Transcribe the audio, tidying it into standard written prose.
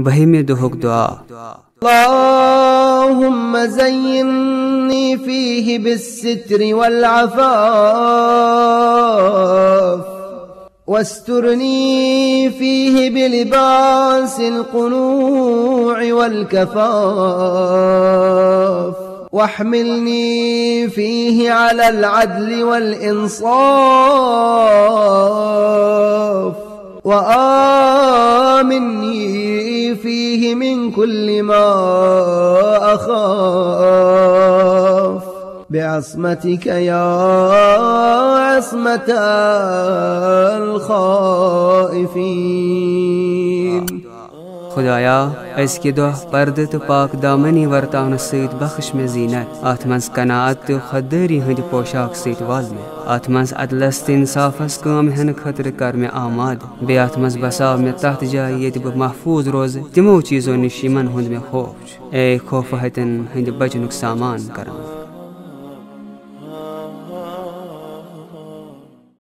بهمِ دُہُک دُعا. اللهم زينني فيه بالستر والعفاف، واسترني فيه بلباس القنوع والكفاف، واحملني فيه على العدل والإنصاف، وآمني فيه من كل ما أخاف، بعصمتك يا عصمة الخائفين. خدایا أزکہِ دۄہ پردٕ تہٕ پاک دامنی ورتاونہٕ سۭتۍ بخش مےٚ زیٖنت، اتھ منٛز قناعت تہٕ خۄددٲری ہٕنٛدِ پوشاک سۭتۍ وال مےٚ، اتھ منٛز عدلس تہٕ انصافس کٲم ہٮ۪نہٕ خٲطرٕ کر مےٚ آمادٕ، بیٚیہِ اتھ منٛز بساو مےٚ تتھ جایہِ ییٚتہِ بہٕ محفوٗظ روزٕ تِمو چیٖزو نِش یِمن ہُنٛد مےٚ خوف چھُ، اے خوفہٕ ہتٮ۪ن ہٕنٛدِ بچنُک سامان کرن.